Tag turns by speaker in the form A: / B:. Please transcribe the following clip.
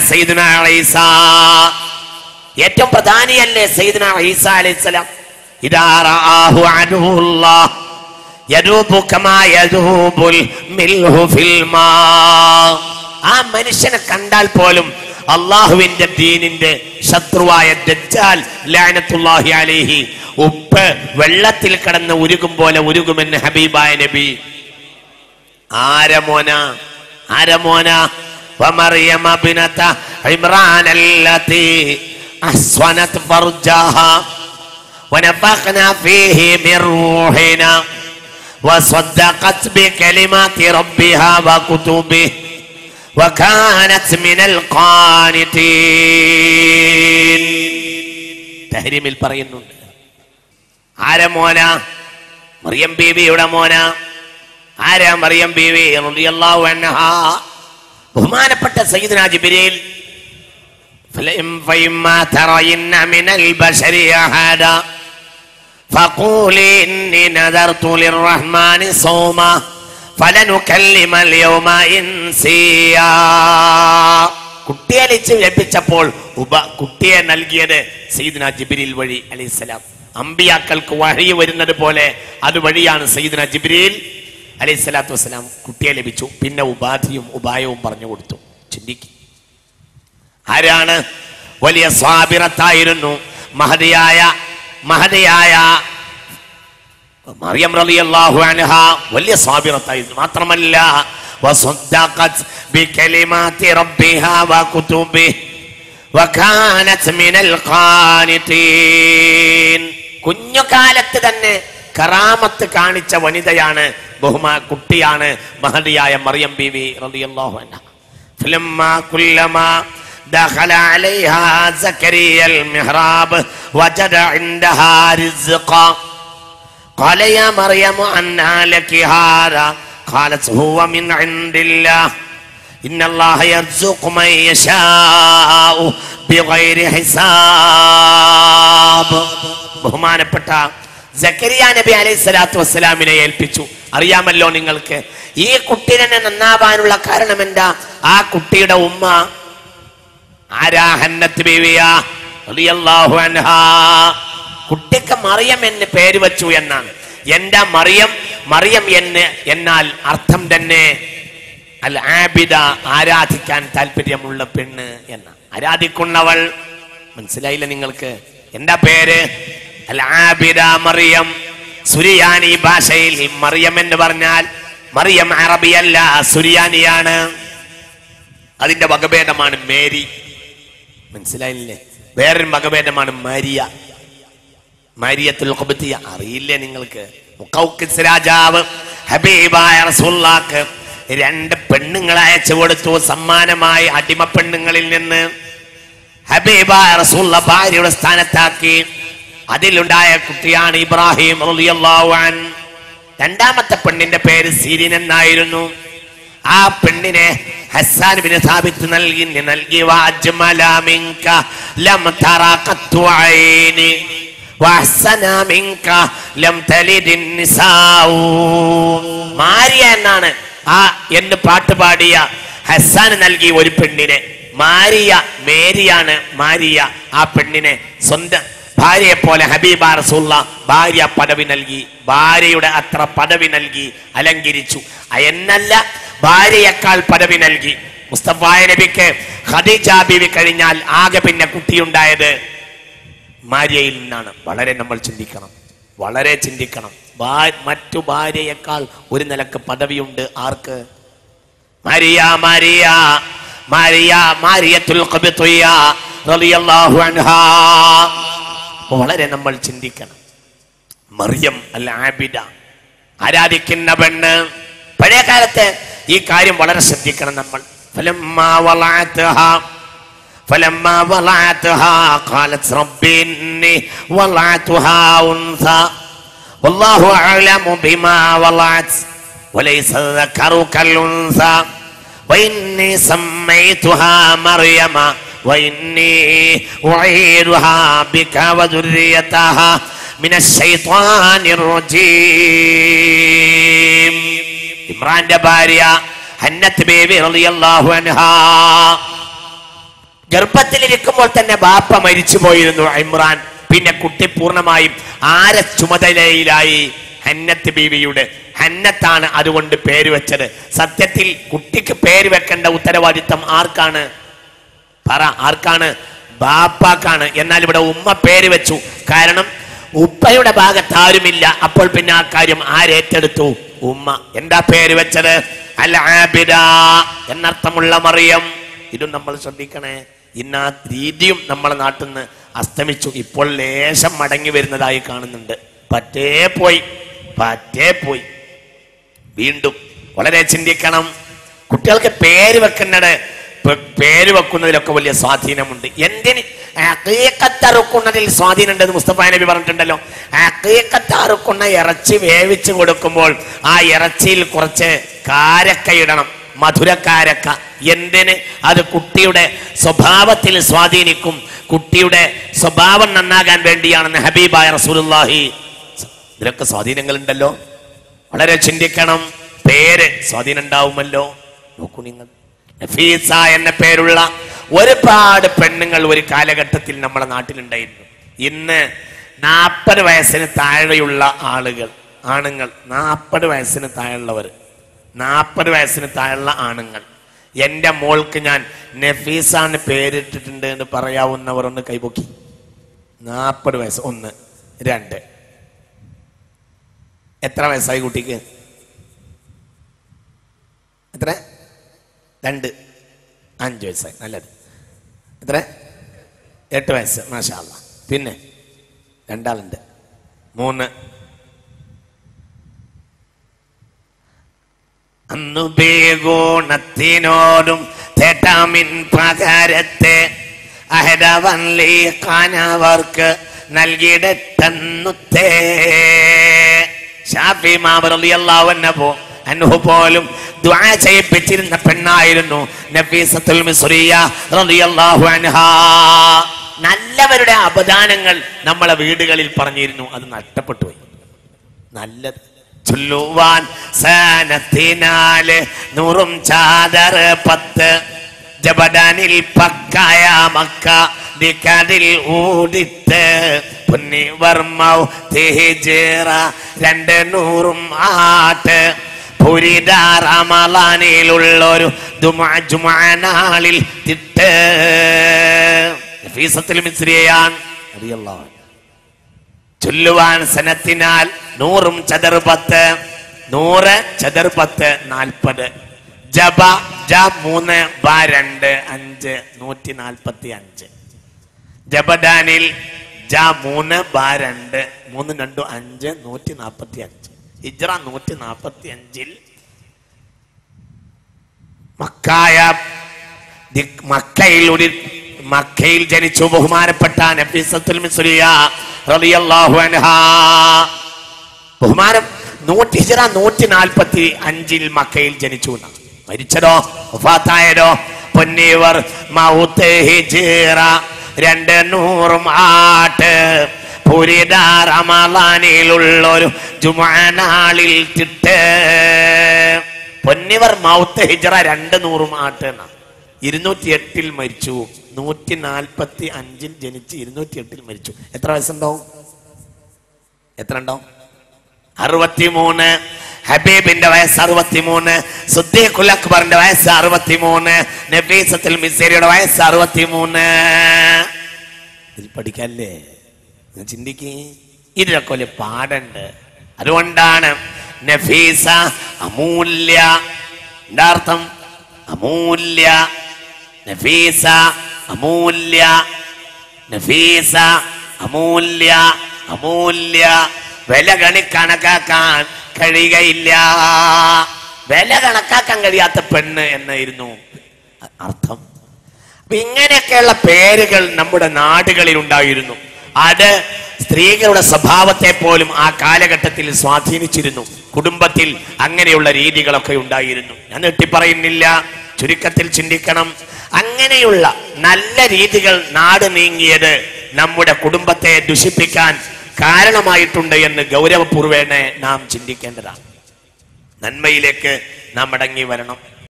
A: സയ്യിദുനാ ഈസ, ഏറ്റവും പ്രധാനിയല്ലേ സയ്യിദുനാ ഈസ അലൈഹിസ്സലാം. ഇദാ റആഹു അദുല്ലാഹ് യദൂബു കമാ യദൂബുൽ മിൽഹു ഫിൽ മാ. ആ മനുഷ്യനെ കണ്ടാൽ പോലും അള്ളാഹുവിന്റെ ദീനിന്റെ ശത്രുവായ ദജ്ജാൽ ലഅനത്തുല്ലാഹി അലൈഹി ഉപ്പ് വെള്ളത്തിൽ കിടന്ന് ഉരുകും പോലെ ഉരുകുമെന്ന് ഹബീബായ നബി. ആരമോന വമറിയമ ബിനത ഇമ്രാൻ അല്ലതി അസ്വനത് ഫർജഹ വനഫഖനാ ഫീഹി മിർ റൂഹിനാ വസദ്ദഖത് ബികലിമാതി റബ്ബിഹാ വകുതുബിഹി വകാനത് മിനൽ ഖാനിതീൻ. തഹരീമിൽ പറയുന്നുണ്ട്. ആരമോന? മറിയം ബീവിയുടെ മോന. ആരാ മറിയം ബീവി റളിയല്ലാഹു അൻഹാ? ബഹുമാനപ്പെട്ട സയ്യിദുനാ ജിബ്രീൽ. ഫഇമ്മാ തറയിന്ന മിനൽ ബശരി അഹദ ഫഖൂലി ഇന്നി നദർതു ലിർറഹ്മാനി സൗമാ ഫലനുകല്ലിമൽ യൗമ ഇൻസിയാ. കുട്ടിയെ ലഭിച്ചപ്പോൾ കുട്ടിയെ നൽകിയത് സയ്യിദുനാ ജിബ്രീൽ വഴി അലൈഹിസ്സലാം. അമ്പിയാക്കൾക്ക് വഹി വരുന്നത് പോലെ അത് വഴിയാണ് സയ്യിദുനാ ജിബ്രീൽ അലൈഹിസ്സലാത്തു വസ്സലാം കുട്ടിയെ ലഭിച്ചു. പിന്നെ ഉപാധിയും ഉപായവും പറഞ്ഞു കൊടുത്തു. ചിന്തിക്കും. ആരാണ്? വലിയ സ്വാബിറത്തായിരുന്നു മഹദിയായ മറിയം റളിയല്ലാഹു അൻഹാ. വലിയ സ്വാബിറത്തായിരുന്നു. മാത്രമല്ല വസദ്ദഖത് ബികലിമാതി റബ്ബിഹാ വകുതുബിഹി വകാനത് മിനൽ ഖാനിതീൻ. കുഞ്ഞുകാലത്ത് തന്നെ കറാമത്ത് കാണിച്ച വനിതയാണ്, കുട്ടിയാണ് മഹദിയായ മറിയം ബീവി റളിയല്ലാഹു അൻഹാ. ഫലമ്മാ കുല്ലമാ ദഖല അലൈഹാ സക്കറിയൽ മിഹ്റാബ് വജദ ഇൻദഹാ റിസ്ഖ ഖാല യാ മറിയം അന്നാ ലകി ഹാദാ ഖാലത് ഹുവ മിൻ ഇൻദില്ലാഹ് ഇന്നല്ലാഹ യർസുഖു മൻ യശാഉ ബിഗൈരി ഹിസാബ്. ബഹുമാനപ്പെട്ട സക്കരിയ നബി അലൈഹിസ്സലാത്തു വസ്സലാമിനെ ഏൽപ്പിച്ചു. അറിയാമല്ലോ നിങ്ങൾക്ക്, ഈ കുട്ടിനെ നന്നാവാനുള്ള കാരണം എന്താ? ആ കുട്ടിയുടെ ഉമ്മ ആരാ? ഹന്നത്ത് ബീവിയാ റളിയല്ലാഹു അൻഹാ. കുട്ടിക്ക് മറിയം എന്ന് പേര് വെച്ചു എന്നാണ്. എന്താ മറിയം? മറിയം എന്ന് എന്നാൽ അർത്ഥം തന്നെ അൽ ആബിദ, ആരാധിക്കാൻ താല്പര്യമുള്ള പെണ്ണ് എന്ന. ആരാധിക്കുന്നവൾ. മനസ്സിലായില്ല നിങ്ങൾക്ക്? എന്താ പേര്? അൽ ആബിദ മറിയം. സുരിയാനി ഭാഷയിൽ മറിയം എന്ന് പറഞ്ഞാൽ മറിയം അറബിയല്ല, സുരിയാനിയാണ്. അതിന്റെ വകഭേദമാണ് മേരി. മനസ്സിലായില്ലേ? വേറൊരു വകഭേദമാണ് മാരിയ, മാരിയത്തുൽ ഖുബ്തിയ. അറിയില്ലേ നിങ്ങൾക്ക്? മുഖൗഖിസ് രാജാവ് ഹബീബായ റസൂലുള്ളാഹിക്ക് 2 പെണ്ണുങ്ങളെ അയച്ചു കൊടുത്തു സമ്മാനമായി. അടിമ പെണ്ണുങ്ങളിൽ നിന്ന് ഹബീബായ റസൂലുള്ളാഹി ഭാര്യയുടെ സ്ഥാനത്താക്കി. അതിലുണ്ടായ കുട്ടിയാണ് ഇബ്രാഹിം റളിയല്ലാഹു അൻഹു. രണ്ടാമത്തെ പെണ്ണിന്റെ പേര് സീരിൻ എന്നായിരുന്നു. ആ പെണ്ണിനെ ഹസ്സാൻ ബിൻ സാബിത്ത് നൽകി വഅജ്മല മിൻക ലം തറ ഖത്തു ഐനി വഅഹ്സന മിൻക ലം തലിദിൻ നിസാഉ. മാരിയ എന്നാണ് ആ എന്ന് പാട്ടുപാടിയ ഹസ്സാൻ നൽകി ഒരു പെണ്ണിനെ. മാരിയ, മേരിയാണ് മാരിയ. ആ പെണ്ണിനെ സ്വന്തം ഭാര്യയെ പോലെ ഹബീബ റസൂലുള്ളാഹി ഭാര്യ പദവി നൽകി. ഭാര്യയുടെ അത്ര പദവി നൽകി, അലങ്കരിച്ചു. എന്നല്ല, ഭാര്യയേക്കാൾ പദവി നൽകി. മുസ്തഫായ നബിക്ക് ഖദീജ ബീവി കഴിഞ്ഞാൽ ആകെ പിന്നെ കുട്ടിയുണ്ടായത് മാരിയയിൽ നിന്നാണ്. വളരെ നമ്മൾ ചിന്തിക്കണം, വളരെ ചിന്തിക്കണം. മറ്റു ഭാര്യയേക്കാൾ ഒരു നിലക്ക് പദവിയുണ്ട്. ആർക്ക്? മാരിയ മാരിയ മാരിയ മാരിയത്തുൽ ഖുബ്തിയ റളിയല്ലാഹു അൻഹാ. വളരെ നമ്മൾ ചിന്തിക്കണം. മറിയം അൽ ആബിദ, ആരാധിക്കുന്ന പെണ്ണ്. പഴയ കാലത്ത് ഈ കാര്യം വളരെ ശ്രദ്ധിക്കണം നമ്മൾ. ഫലമ്മാ വളഅത്ഹാ ഖാലത് റബ്ബി ഇന്നി വളഅത്ഹാ ഉൻസാ വല്ലാഹു അഅലമു ബിമാ വളഅത് വലൈസ ദക്കറു കൽ ഉൻസാ വഇന്നി സമ്മൈതുഹാ മറിയമ വഇന്നി ഉഈദുഹാ ബിക വദുർരിയതഹാ മിനശ് ശൈത്വാനിർ റജീം. ഇമ്രാന്റെ ഭാര്യ ഹന്നത്ത് ബീവി റളിയല്ലാഹു അൻഹാ. ഗർഭത്തിലിരിക്കുമ്പോൾ തന്നെ ബാപ്പ മരിച്ചു പോയിരുന്നു ഇമ്രാൻ. പിന്നെ കുട്ടി പൂർണ്ണമായും ആരെ ചുമതലയിലായി? ഹന്നത്ത് ബീവിയുടെ. ഹന്നത്താണ് അതുകൊണ്ട് പേര് വെച്ചത്. സത്യത്തിൽ കുട്ടിക്ക് പേര് വെക്കേണ്ട ഉത്തരവാദിത്തം ആർക്കാണ്? പറ, ആർക്കാണ്? ബാപ്പാക്കാണ്. എന്നാൽ ഇവിടെ ഉമ്മ പേര് വെച്ചു. കാരണം ഉപ്പയുടെ ഭാഗത്ത് ആരുമില്ല. അപ്പോൾ പിന്നെ ആ കാര്യം ആരേറ്റെടുത്തു? ഉമ്മ. എന്താ പേര് വെച്ചത്? അൽ ആബിദ എന്നർത്ഥമുള്ള മറിയം. ഇതും നമ്മൾ ശ്രദ്ധിക്കണേ. ഇന്നാ രീതിയും നമ്മളെ നാട്ടിൽ നിന്ന് അസ്തമിച്ചു. ഇപ്പോൾ ലേശം മടങ്ങി വരുന്നതായി കാണുന്നുണ്ട്. പറ്റേ പോയി. വീണ്ടും വളരെ ചിന്തിക്കണം. കുട്ടികൾക്ക് പേര് വെക്കുന്നതിലൊക്കെ വലിയ സ്വാധീനമുണ്ട്. എന്തിന്? അഖീഖത്തറുക്കുന്നതിൽ സ്വാധീനമുണ്ടെന്ന് മുസ്തഫ നബി പറഞ്ഞിട്ടുണ്ടല്ലോ. അഖീഖത്തറുക്കുന്ന ഇറച്ചി വേവിച്ച് കൊടുക്കുമ്പോൾ ആ ഇറച്ചിയിൽ കുറച്ച് കാരക്ക ഇടണം, മധുരക്കാരക്ക. എന്തിന്? അത് കുട്ടിയുടെ സ്വഭാവത്തിൽ സ്വാധീനിക്കും. കുട്ടിയുടെ സ്വഭാവം നന്നാകാൻ വേണ്ടിയാണെന്ന് ഹബീബായ റസൂലുള്ളാഹി. ഇതിലൊക്കെ സ്വാധീനങ്ങളുണ്ടല്ലോ. വളരെ ചിന്തിക്കണം. പേര് സ്വാധീനം ഉണ്ടാവുമല്ലോ. നോക്കൂ നിങ്ങൾ, നഫീസ എന്ന പേരുള്ള ഒരുപാട് പെണ്ണുങ്ങൾ ഒരു കാലഘട്ടത്തിൽ നമ്മുടെ നാട്ടിലുണ്ടായിരുന്നു. ഇന്ന് 40 വയസ്സിന് താഴെയുള്ള ആണുങ്ങൾ, 40 വയസ്സിന് താഴെയുള്ളവർ, 40 വയസ്സിന് താഴെയുള്ള ആണുങ്ങൾ, എൻ്റെ മോൾക്ക് ഞാൻ നഫീസാന്ന് പേരിട്ടിട്ടുണ്ട് എന്ന് പറയാവുന്നവർ ഒന്ന് കൈപൊക്കി. 40 വയസ്സ്. 1 2. എത്ര വയസ്സായി കുട്ടിക്ക്? എത്ര? 2. 5 വയസ്സായി. നല്ലത്. എത്ര? 8 വയസ്സ്. മാഷാ അല്ലാഹ്. പിന്നെ 2 ആളുണ്ട്. 3. അന്നു ബേഗോണത്തിനോടും തേട്ടാമിൻ പകരത്തെ അഹദവൻലി ഖാനവർക്ക് നൽകിയിടത്തന്നുത്തേ. ഷാഫി ഇമാം റളിയല്ലാഹു അൻഹു പോലും ദുആ ചെയ്യിപ്പിച്ചിരുന്ന പെണ്ണായിരുന്നു നഫീസത്തുൽ മിസ്രിയ റളിയല്ലാഹു അൻഹാ. നല്ലവരുടെ അപദാനങ്ങൾ നമ്മളെ വീടുകളിൽ പറഞ്ഞിരുന്നു. അത് നഷ്ടപ്പെട്ടു പോയി. നല്ലത് ചൊല്ലുവാൻ സനത്തിനാല് 100 ചാദർ 10 ജബദാനിൽ പക്കായ മക്ക ദിക്കതിൽ ഊടിത്ത് പുന്നിവർമ്മൗ തിഹിജറ 200 ആട്ട് പുരിദ റമളാനിലുള്ളൊരു ജുമുഅനാളിൽ തിട്ട്. നഫീസത്തുൽ മിസ്രിയാൻ റളിയല്ലാഹു അൻഹ. ചൊല്ലുവാൻ സനത്തിനാൽ 100 ചദർ 10, 100 ചദർ 10 40. ജബ ജ 3 ബ 2 5 145. ജബദാനിൽ ജ 3 ബ 2 3 2 5 145. ഹിജ്റ 145 മക്കയിൽ ജനിച്ചു ബഹുമാനപ്പെട്ട നഫീസത്തുൽ മിസ്രിയ റളിയല്ലാഹു അൻഹാ. ബഹുമാനം ഹിജ്റ 145 മക്കയിൽ ജനിച്ചു. മരിച്ചതോ വഫാത്തായതോ പൊന്നിവർ മൗത്ത് ഹിജ്റ 200 ആട്ട് പുരിദ റമളാനിലുള്ളൊരു ജുമുഅനാളിൽ തിട്ട്. പൊന്നിവർ മൗത്ത് ഹിജ്റ 200 ആട്ട് എന്നാ. 208 മരിച്ചു. 145 ജനിച്ച് 208 മരിച്ചു. എത്ര വയസ്സുണ്ടാവും? എത്ര ഉണ്ടാവും? 63. ഹബീബിന്റെ വയസ്സ് 63. സിദ്ദീഖുൽ അക്ബറിന്റെ വയസ്സ് 63. നഫീസത്തുൽ മിസ്രിയുടെ വയസ്സ് 63. ഇതിൽ പഠിക്കാല്ലേ? ചിന്തിക്ക്. ഇതിലൊക്കെ വലിയ പാടുണ്ട്. അതുകൊണ്ടാണ് നഫീസ അമൂല്യ. എന്താ അർത്ഥം? അമൂല്യ. നഫീസ അമൂല്യ. നഫീസ അമൂല്യ. അമൂല്യ. വില കണക്കാക്കാൻ കഴിയുകയില്ല. വില കണക്കാക്കാൻ കഴിയാത്ത പെണ്ണ് എന്നായിരുന്നു അർത്ഥം. അപ്പൊ ഇങ്ങനെയൊക്കെയുള്ള പേരുകൾ നമ്മുടെ നാടുകളിൽ ഉണ്ടായിരുന്നു. അത് സ്ത്രീകളുടെ സ്വഭാവത്തെ പോലും ആ കാലഘട്ടത്തിൽ സ്വാധീനിച്ചിരുന്നു. കുടുംബത്തിൽ അങ്ങനെയുള്ള രീതികളൊക്കെ ഉണ്ടായിരുന്നു. ഞാൻ ഞെട്ടിപ്പറയുന്നില്ല. ചുരുക്കത്തിൽ ചിന്തിക്കണം. അങ്ങനെയുള്ള നല്ല രീതികൾ നാട് നീങ്ങിയത് നമ്മുടെ കുടുംബത്തെ ദുഷിപ്പിക്കാൻ കാരണമായിട്ടുണ്ട് എന്ന് ഗൗരവപൂർവേണ നാം ചിന്തിക്കേണ്ടതാണ്. നന്മയിലേക്ക് നാം മടങ്ങി വരണം.